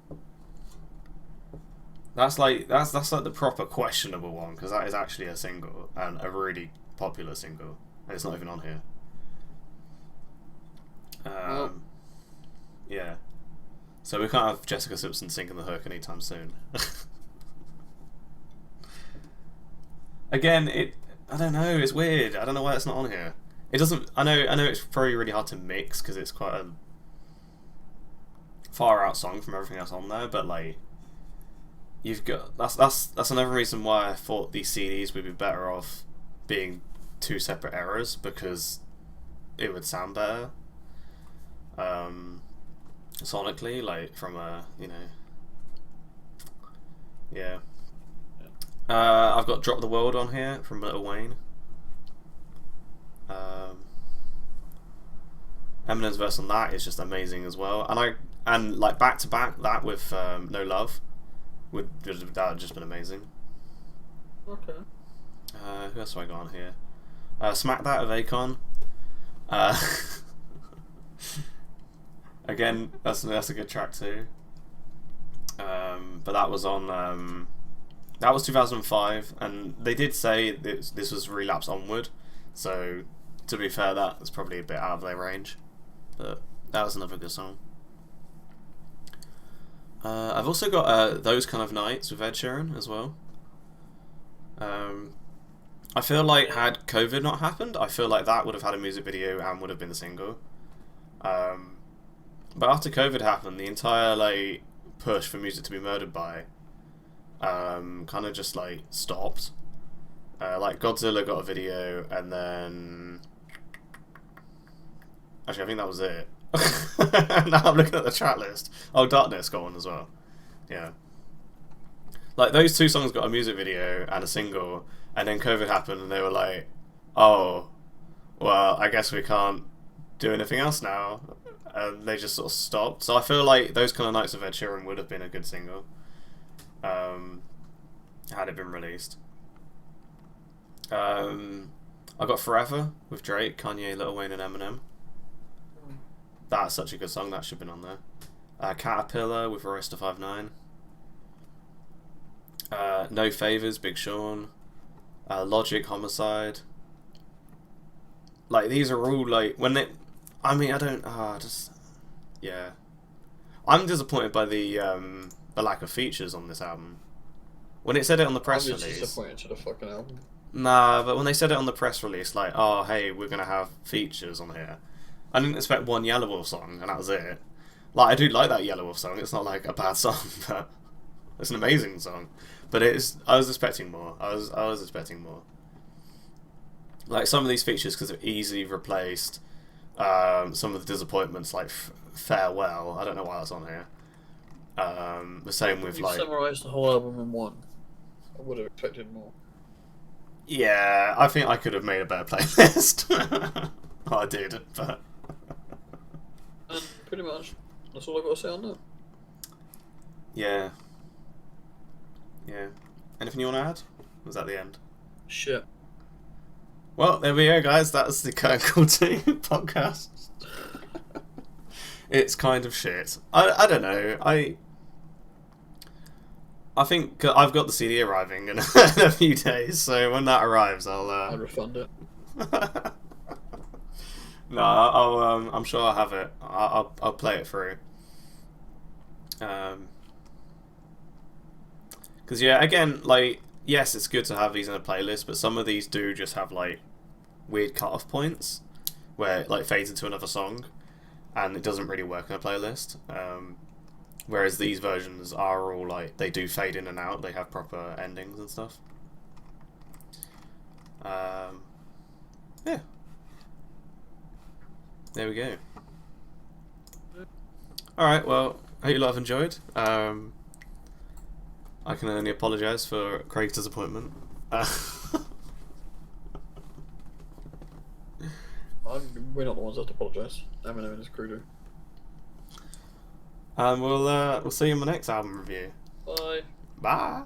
A: That's like the proper questionable one, because that is actually a single and a really popular single, and it's not even on here. Yeah, so we can't have Jessica Simpson singing the hook anytime soon. Again, I don't know, it's weird. I don't know why it's not on here. It doesn't. I know it's probably really hard to mix because it's quite a far out song from everything else on there, but like, you've got that's another reason why I thought these CDs would be better off being 2 separate eras, because it would sound better sonically, like from a, you know, yeah. I've got Drop the World on here from Lil Wayne. Eminem's verse on that is just amazing as well, and like back to back that with No Love that would just been amazing.
B: Okay.
A: Who else have I got on here? Smack That of Akon. Uh, again, that's a good track too. But that was on that was 2005, and they did say this was Relapse Onward, so to be fair, that's probably a bit out of their range, but that was another good song. I've also got Those Kind of Nights with Ed Sheeran as well. I feel like had COVID not happened, I feel like that would have had a music video and would have been a single. But after COVID happened, the entire like push for music to be murdered by kind of just like stopped. Like Godzilla got a video, and then actually I think that was it. Now I'm looking at the track list. Oh, Darkness got one as well. Yeah. Like those two songs got a music video and a single, and then COVID happened, and they were like, "Oh, well, I guess we can't do anything else now," and they just sort of stopped. So I feel like Those Kind of Nights of Ed Sheeran would have been a good single, had it been released. I got Forever with Drake, Kanye, Lil Wayne, and Eminem. That's such a good song. That should have been on there. Caterpillar with Royce 5'9". No Favors, Big Sean. Logic, Homicide. Like these are all like when they. I mean, I don't. Yeah. I'm disappointed by the lack of features on this album. When it said it on the press
B: I'm just
A: release.
B: disappointed to the fucking album.
A: Nah, but when they said it on the press release, like, oh hey, we're gonna have features on here. I didn't expect one Yellow Wolf song, and that was it. Like, I do like that Yellow Wolf song. It's not like a bad song, but it's an amazing song. But I was expecting more. I was expecting more. Like some of these features, because they're easily replaced. Some of the disappointments, like Farewell. I don't know why that's on here. The same with
B: You
A: like.
B: summarised the whole album in one. I would have expected more.
A: Yeah, I think I could have made a better playlist. Well, I did, but.
B: And pretty much, that's all I've got to say on that.
A: Yeah. Yeah. Anything you want to add? Or was that the end?
B: Shit.
A: Well, there we go, guys. That's the Curtain Call 2 podcast. It's kind of shit. I don't know. I think I've got the CD arriving in a few days, so when that arrives,
B: I'll refund it.
A: No, I'm sure I'll have it. I'll play it through. Because yeah, again, like, yes, it's good to have these in a playlist, but some of these do just have like weird cut-off points where it like fades into another song, and it doesn't really work in a playlist. Whereas these versions are all like they do fade in and out. They have proper endings and stuff. Yeah. There we go. Alright, well, I hope you lot have enjoyed. I can only apologise for Craig's disappointment.
B: We're not the ones that have to apologise. Eminem and his crew do.
A: And we'll see you in the next album review.
B: Bye.
A: Bye.